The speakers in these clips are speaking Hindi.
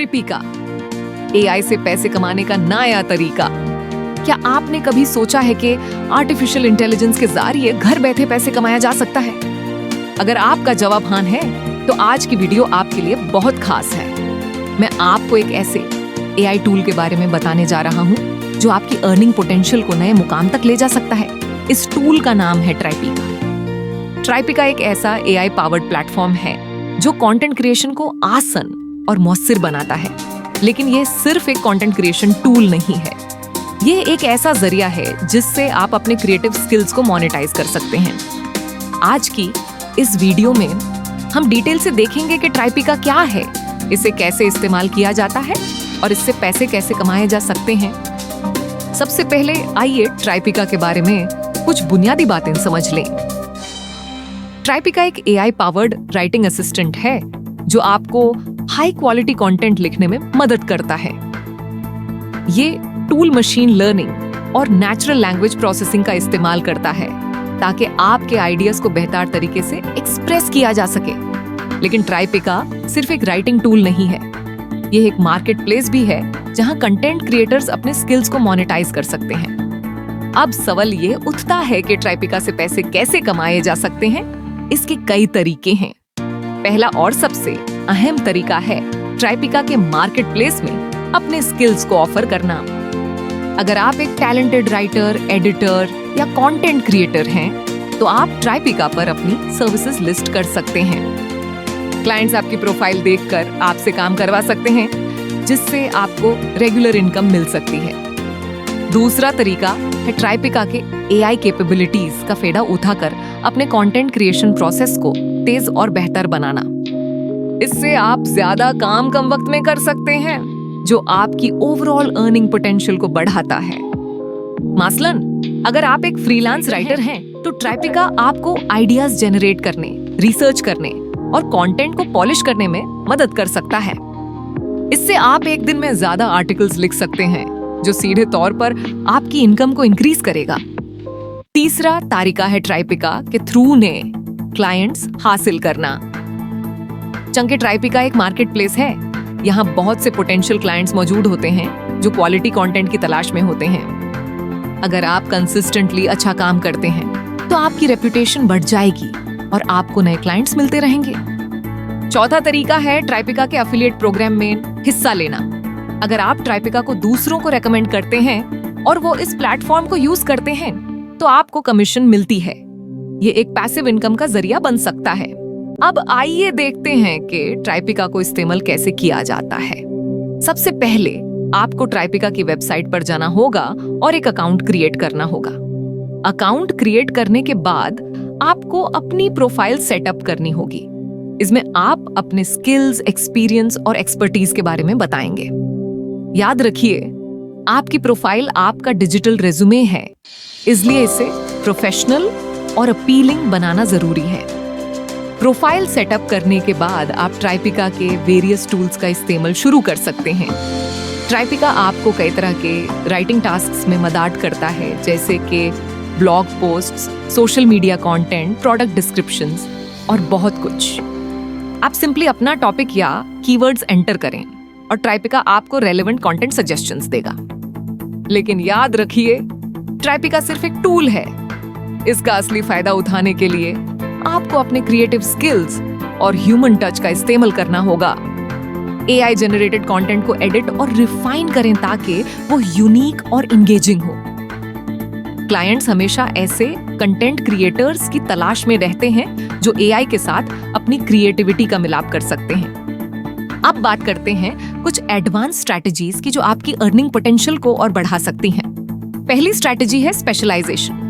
ट्राइपिका, एआई से पैसे कमाने का नया तरीका। क्या आपने कभी सोचा है कि आर्टिफिशियल इंटेलिजेंस के जरिए घर बैठे पैसे कमाया जा सकता है? अगर आपका जवाब हाँ है, तो आज की वीडियो आपके लिए बहुत खास है। मैं आपको एक ऐसे एआई टूल के बारे में बताने जा रहा हूँ जो आपकी अर्निंग पोटेंशियल को नए मुकाम तक ले जा सकता है। इस टूल का नाम है ट्राइपिका। ट्राइपिका एक ऐसा एआई पावर्ड प्लेटफॉर्म है जो कंटेंट क्रिएशन को आसान और मौसर बनाता है। लेकिन ये सिर्फ एक कंटेंट क्रिएशन टूल नहीं है, ये एक ऐसा जरिया है जिससे आप अपने क्रिएटिव स्किल्स को मोनेटाइज कर सकते हैं। आज की इस वीडियो में हम डिटेल से देखेंगे कि ट्राइपिका क्या है, इसे कैसे इस्तेमाल किया जाता है और इससे पैसे कैसे कमाए जा सकते हैं। सबसे पहले आइए ट्राइपिका के बारे में कुछ बुनियादी बातें समझ लें। ट्राइपिका एक एआई पावर्ड राइटिंग असिस्टेंट है जो आपको हाई क्वालिटी कंटेंट लिखने में मदद करता है। ये टूल मशीन लर्निंग और नेचुरल लैंग्वेज प्रोसेसिंग का इस्तेमाल करता है ताकि आपके आइडियाज को बेहतर तरीके से एक्सप्रेस किया जा सके। लेकिन ट्राइपिका सिर्फ एक राइटिंग टूल नहीं है, ये एक मार्केट प्लेस भी है जहां कंटेंट क्रिएटर्स अपने स्किल्स को मोनेटाइज कर सकते हैं। अब सवाल ये उठता है कि ट्राइपिका से पैसे कैसे कमाए जा सकते हैं। इसके कई तरीके हैं। पहला और सबसे अहम तरीका है ट्राइपिका के मार्केट प्लेस में अपने स्किल्स को ऑफर करना। अगर आप एक टैलेंटेड राइटर, एडिटर या कंटेंट क्रिएटर हैं, तो आप ट्राइपिका पर अपनी सर्विसेज लिस्ट कर सकते हैं। क्लाइंट्स आपकी प्रोफाइल देखकर आपसे काम करवा सकते हैं, जिससे आपको रेगुलर इनकम मिल सकती है। दूसरा तरीका है ट्राइपिका के एआई कैपेबिलिटीज का फायदा उठाकर अपने कंटेंट क्रिएशन प्रोसेस को तेज और बेहतर बनाना। इससे आप ज्यादा काम कम वक्त में कर सकते हैं, जो आपकी ओवरऑल अर्निंग पोटेंशियल को बढ़ाता है। मसलन अगर आप एक फ्रीलांस राइटर हैं, तो ट्राइपिका आपको आइडियाज जनरेट करने, रिसर्च करने और कंटेंट को पॉलिश करने में मदद कर सकता है। इससे आप एक दिन में ज्यादा आर्टिकल्स लिख सकते हैं, जो सीधे तौर पर आपकी इनकम को इंक्रीज करेगा। तीसरा तरीका है ट्राइपिका के थ्रू ने क्लाइंट्स हासिल करना। चंके ट्राइपिका एक मार्केट प्लेस है। यहाँ बहुत से पोटेंशियल क्लाइंट्स मौजूद होते हैं जो क्वालिटी कंटेंट की तलाश में होते हैं। अगर आप कंसिस्टेंटली अच्छा काम करते हैं, तो आपकी रेपुटेशन बढ़ जाएगी और आपको नए क्लाइंट्स मिलते रहेंगे। चौथा तरीका है ट्राइपिका के एफिलिएट प्रोग्राम में हिस्सा लेना। अगर आप ट्राइपिका को दूसरों को रेकमेंड करते हैं और वो इस प्लेटफॉर्म को यूज करते हैं, तो आपको कमीशन मिलती है। ये एक पैसिव इनकम का जरिया बन सकता है। अब आइए देखते हैं कि ट्राइपिका को इस्तेमाल कैसे किया जाता है। सबसे पहले आपको ट्राइपिका की वेबसाइट पर जाना होगा और एक अकाउंट क्रिएट करना होगा। अकाउंट क्रिएट करने के बाद आपको अपनी प्रोफाइल सेटअप करनी होगी। इसमें आप अपने स्किल्स, एक्सपीरियंस और एक्सपर्टीज के बारे में बताएंगे। याद रखिए, आपकी प्रोफाइल आपका डिजिटल रेज्यूमे है, इसलिए इसे प्रोफेशनल और अपीलिंग बनाना जरूरी है। प्रोफाइल सेटअप करने के बाद आप ट्राइपिका के वेरियस टूल्स का इस्तेमाल शुरू कर सकते हैं। ट्राइपिका आपको कई तरह के राइटिंग टास्क्स में मदद करता है, जैसे कि blog posts, social media content, product descriptions और बहुत कुछ। आप सिंपली अपना टॉपिक या कीवर्ड्स एंटर करें और ट्राइपिका आपको रेलेवेंट कंटेंट सजेशंस देगा। लेकिन याद रखिए, ट्राइपिका सिर्फ एक टूल है। इसका असली फायदा उठाने के लिए आपको अपने क्रिएटिव स्किल्स और ह्यूमन टच का इस्तेमाल करना होगा। एआई जनरेटेड कंटेंट को एडिट और रिफाइन करें ताकि वो यूनिक और इंगेजिंग हो। क्लाइंट्स हमेशा ऐसे कंटेंट क्रिएटर्स की तलाश में रहते हैं जो एआई के साथ अपनी क्रिएटिविटी का मिलाप कर सकते हैं। अब बात करते हैं कुछ एडवांस स्ट्रैटेजीज की जो आपकी अर्निंग पोटेंशियल को और बढ़ा सकती हैं। पहली स्ट्रैटेजी है स्पेशलाइजेशन।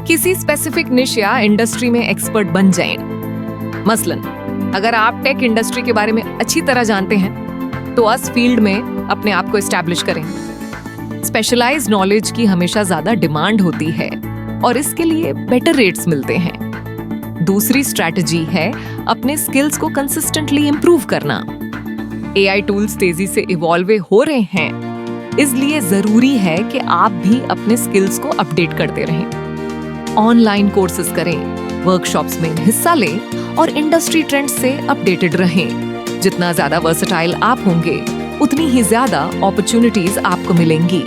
किसी स्पेसिफिक निश या इंडस्ट्री में एक्सपर्ट बन जाएं। मसलन अगर आप टेक इंडस्ट्री के बारे में अच्छी तरह जानते हैं, तो उस फील्ड में अपने आप को एस्टैब्लिश करें। स्पेशलाइज्ड नॉलेज की हमेशा ज्यादा डिमांड होती है और इसके लिए बेटर रेट्स मिलते हैं। दूसरी स्ट्रैटेजी है अपने स्किल्स को कंसिस्टेंटली इंप्रूव करना। एआई टूल्स तेजी से इवॉल्व हो रहे हैं, इसलिए जरूरी है कि आप भी अपने स्किल्स को अपडेट करते रहें। ऑनलाइन कोर्सेज करें, वर्कशॉप्स में हिस्सा लें और इंडस्ट्री ट्रेंड्स से अपडेटेड रहें। जितना ज्यादा वर्सेटाइल आप होंगे, उतनी ही ज्यादा अपॉर्चुनिटीज आपको मिलेंगी।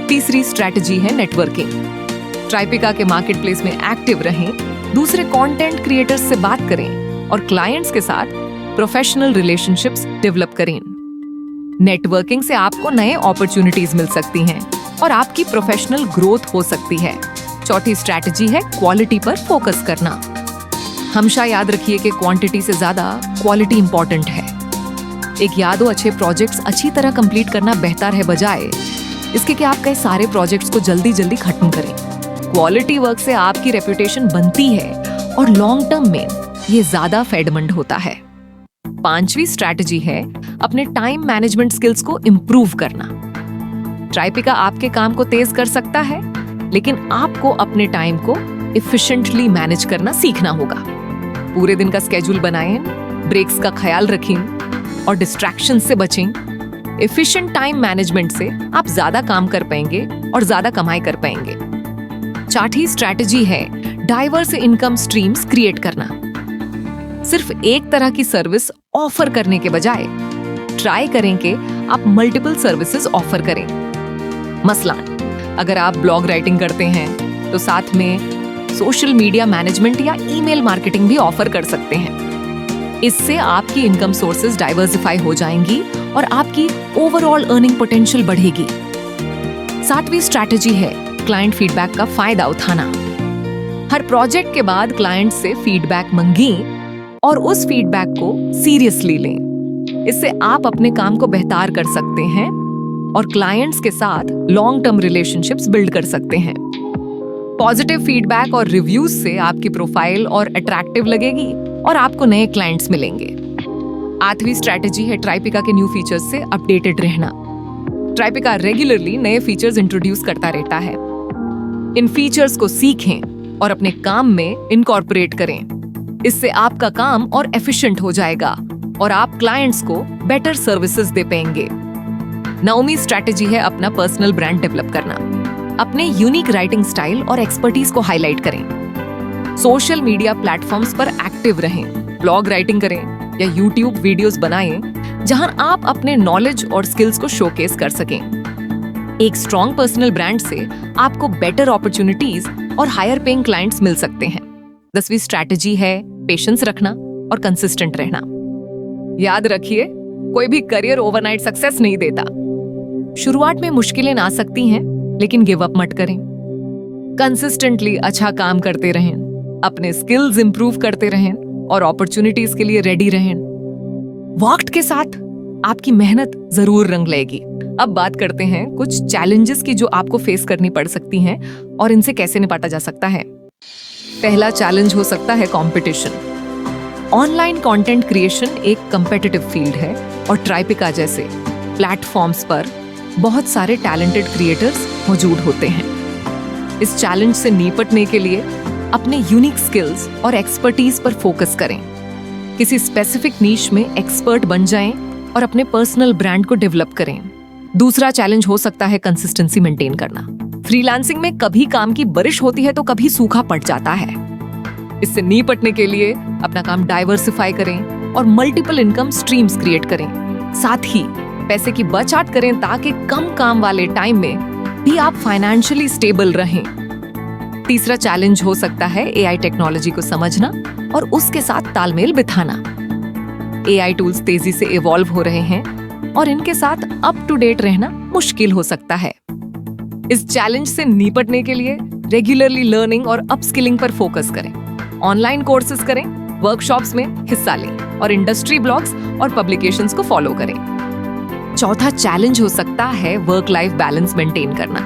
तीसरी स्ट्रैटेजी है नेटवर्किंग। ट्राइपिका के मार्केट प्लेस में एक्टिव रहें, दूसरे कंटेंट क्रिएटर्स से बात करें और क्लाइंट्स के साथ प्रोफेशनल रिलेशनशिप्स डेवलप करें। नेटवर्किंग से आपको नए अपॉर्चुनिटीज मिल सकती हैं और आपकी प्रोफेशनल ग्रोथ हो सकती है। चौथी स्ट्रैटेजी है क्वालिटी पर फोकस करना। हमेशा याद रखिए कि क्वांटिटी से ज्यादा क्वालिटी इंपॉर्टेंट है। एक या दो अच्छे प्रोजेक्ट्स अच्छी तरह कंप्लीट करना बेहतर है बजाय इसके कि आप कई सारे प्रोजेक्ट्स को जल्दी जल्दी खत्म करें। क्वालिटी वर्क से आपकी रेपुटेशन बनती है और लॉन्ग टर्म में ये ज्यादा फायदेमंद होता है। पांचवी स्ट्रैटेजी है अपने टाइम मैनेजमेंट स्किल्स को इंप्रूव करना। ट्राइपिका आपके काम को तेज कर सकता है, लेकिन आपको अपने टाइम को एफिशिएंटली मैनेज करना सीखना होगा। पूरे दिन का स्केड्यूल बनाएं, ब्रेक्स का ख्याल रखें और डिस्ट्रैक्शन से बचें। एफिशिएंट टाइम मैनेजमेंट से आप ज्यादा काम कर पाएंगे और ज्यादा कमाई कर पाएंगे। चौथी स्ट्रैटेजी है डाइवर्स इनकम स्ट्रीम्स क्रिएट करना। सिर्फ एक तरह की सर्विस ऑफर करने के बजाय ट्राई करें कि आप मल्टीपल सर्विसेज ऑफर करें। मसलन अगर आप ब्लॉग राइटिंग करते हैं तो साथ में सोशल मीडिया मैनेजमेंट या ईमेल मार्केटिंग भी ऑफर कर सकते हैं। इससे आपकी इनकम सोर्सेज डाइवर्सिफाई हो जाएंगी और आपकी ओवरऑल अर्निंग पोटेंशियल बढ़ेगी। सातवीं स्ट्रैटेजी है क्लाइंट फीडबैक का फायदा उठाना। हर प्रोजेक्ट के बाद क्लाइंट से फीडबैक मंगें और उस फीडबैक को सीरियसली लें। इससे आप अपने काम को बेहतर कर सकते हैं और क्लाइंट्स के साथ लॉन्ग टर्म रिलेशनशिप्स बिल्ड कर सकते हैं। पॉजिटिव फीडबैक और रिव्यूज से आपकी प्रोफाइल और अट्रैक्टिव लगेगी और आपको नए क्लाइंट्स मिलेंगे। आठवीं स्ट्रैटेजी है ट्राइपिका के न्यू फीचर्स से अपडेटेड रहना। ट्राइपिका रेगुलरली नए फीचर्स इंट्रोड्यूस करता रहता है। इन फीचर्स को सीखें और अपने काम में इनकॉर्पोरेट करें। इससे आपका काम और एफिशिएंट हो जाएगा और आप क्लाइंट्स को बेटर सर्विसेज दे पाएंगे। नौवीं स्ट्रैटेजी है अपना पर्सनल ब्रांड डेवलप करना। अपने यूनिक राइटिंग स्टाइल और एक्सपर्टीज को हाईलाइट करें। सोशल मीडिया प्लेटफॉर्म्स पर एक्टिव रहें, ब्लॉग राइटिंग करें या यूट्यूब वीडियोस बनाएं जहां आप अपने नॉलेज और स्किल्स को शोकेस कर सकें। एक स्ट्रॉन्ग पर्सनल ब्रांड से आपको बेटर अपॉर्चुनिटीज और हायर पेइंग क्लाइंट्स मिल सकते हैं। 10वीं स्ट्रैटेजी है पेशेंस रखना और कंसिस्टेंट रहना। याद रखिए, कोई भी करियर ओवरनाइट सक्सेस नहीं देता। शुरुआत में मुश्किलें आ सकती हैं, लेकिन गिव अप मत करें। कंसिस्टेंटली अच्छा काम करते रहें, अपने स्किल्स इंप्रूव करते रहें और अपॉर्चुनिटीज के लिए रेडी रहें। वक्त के साथ आपकी मेहनत जरूर रंग लेगी। अब बात करते हैं कुछ चैलेंजेस की जो आपको फेस करनी पड़ सकती हैं और इनसे कैसे निपटा जा सकता है। पहला चैलेंज हो सकता है कंपटीशन। ऑनलाइन कंटेंट क्रिएशन एक कंपेटिटिव फील्ड है और ट्राइपिका जैसे प्लेटफॉर्म्स पर बहुत सारे टैलेंटेड क्रिएटर्स मौजूद होते हैं। इस चैलेंज से निपटने के लिए अपने यूनिक स्किल्स और एक्सपर्टीज पर फोकस करें। किसी स्पेसिफिक नीश में एक्सपर्ट बन जाएं और अपने पर्सनल ब्रांड को डेवलप करें। दूसरा चैलेंज हो सकता है कंसिस्टेंसी मेंटेन करना। फ्रीलांसिंग में कभी काम की बारिश होती है तो कभी सूखा पड़ जाता है। इससे निपटने के लिए अपना काम डाइवर्सिफाई करें और मल्टीपल इनकम स्ट्रीम्स क्रिएट करें। साथ ही पैसे की बचत करें ताकि कम काम वाले टाइम में भी आप फाइनेंशियली स्टेबल रहें। तीसरा चैलेंज हो सकता है एआई टेक्नोलॉजी को समझना और उसके साथ तालमेल बिठाना। एआई टूल्स तेजी से इवॉल्व हो रहे हैं और इनके साथ अप टू डेट रहना मुश्किल हो सकता है। इस चैलेंज से निपटने के लिए रेगुलरली लर्निंग और अपस्किलिंग पर फोकस करें। ऑनलाइन कोर्सेज करें, वर्कशॉप्स में हिस्सा लें और इंडस्ट्री ब्लॉग्स और पब्लिकेशंस को फॉलो करें। चौथा चैलेंज हो सकता है वर्क लाइफ बैलेंस मेंटेन करना।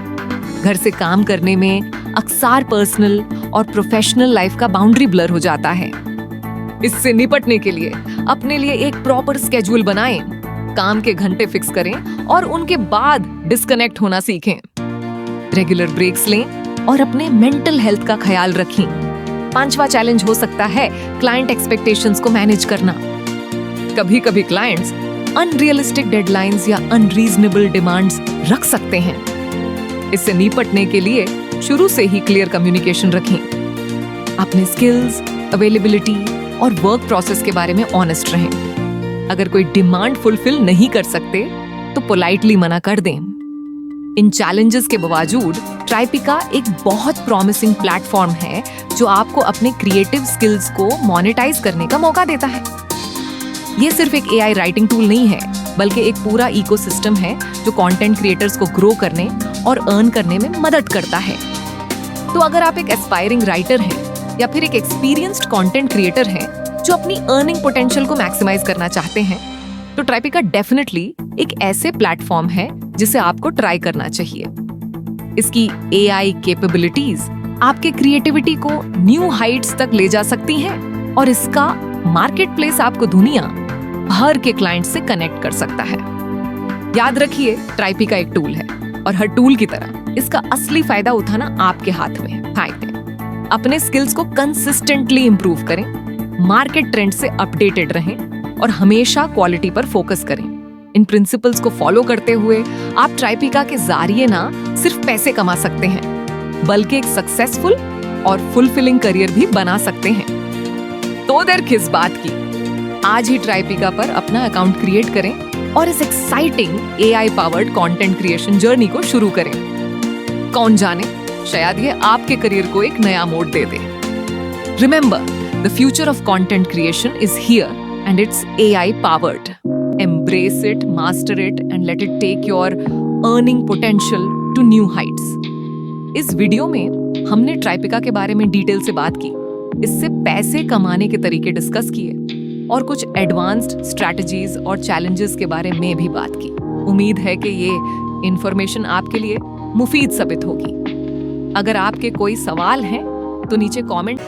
घर से काम करने में अक्सर पर्सनल और प्रोफेशनल लाइफ का बाउंड्री ब्लर हो जाता है। इससे निपटने के लिए अपने लिए एक प्रॉपर स्केड्यूल बनाएं, काम के घंटे फिक्स करें और उनके बाद डिस्कनेक्ट होना सीखें। रेगुलर ब्रेक्स लें और अपने मेंटल हेल्थ का ख्याल रखें। पांचवा चैलेंज हो सकता है क्लाइंट एक्सपेक्टेशंस को मैनेज करना। कभी कभी क्लाइंट्स अनरियलिस्टिक डेडलाइंस या अनरीजनेबल डिमांड्स रख सकते हैं। इससे निपटने के लिए शुरू से ही क्लियर कम्युनिकेशन रखें। अपने स्किल्स, अवेलेबिलिटी और वर्क प्रोसेस के बारे में ऑनेस्ट रहें। अगर कोई डिमांड फुलफिल नहीं कर सकते तो पोलाइटली मना कर दें। इन चैलेंजेस के बावजूद ट्राइपिका एक बहुत प्रॉमिसिंग प्लेटफॉर्म है जो आपको अपने क्रिएटिव स्किल्स को मोनेटाइज करने का मौका देता है। ये सिर्फ एक एआई राइटिंग टूल नहीं है, बल्कि एक पूरा इकोसिस्टम है जो कंटेंट क्रिएटर्स को ग्रो करने और अर्न करने में मदद करता है। तो अगर आप एक एस्पायरिंग राइटर हैं या फिर एक एक्सपीरियंस्ड कंटेंट क्रिएटर हैं जो अपनी अर्निंग पोटेंशियल को मैक्सिमाइज करना चाहते हैं, तो ट्राइपिका डेफिनेटली एक ऐसे प्लेटफॉर्म है जिसे आपको ट्राई करना चाहिए। इसकी एआई कैपेबिलिटीज आपके क्रिएटिविटी को न्यू हाइट्स तक ले जा सकती हैं और इसका मार्केट प्लेस आपको दुनिया भर के क्लाइंट से कनेक्ट कर सकता है। याद रखिए, ट्राइपिका एक टूल है और हर टूल की तरह इसका असली फायदा उठाना आपके हाथ में है। अपने स्किल्स को कंसिस्टेंटली इंप्रूव करें, मार्केट ट्रेंड से अपडेटेड रहें और हमेशा क्वालिटी पर फोकस करें। इन प्रिंसिपल्स को फॉलो करते हुए आप ट्राइपिका के जरिए ना सिर्फ पैसे कमा सकते हैं, बल्कि एक सक्सेसफुल और फुलफिलिंग करियर भी बना सकते हैं। तो देर किस बात की, आज ही ट्राइपिका पर अपना अकाउंट क्रिएट करें और इस exciting AI powered content creation journey को शुरू करें। कौन जाने, शायद ये आपके करियर को एक नया मोड़ दे दे। Remember, the future of content creation is here and it's AI powered. Embrace it, master it and let it take your earning potential to new heights. इस वीडियो में हमने ट्राइपिका के बारे में डिटेल से बात की, इससे पैसे कमाने के तरीके डिस्कस किए और कुछ एडवांस्ड स्ट्रैटेजीज और चैलेंजेस के बारे में भी बात की। उम्मीद है कि ये इंफॉर्मेशन आपके लिए मुफीद साबित होगी। अगर आपके कोई सवाल हैं तो नीचे कमेंट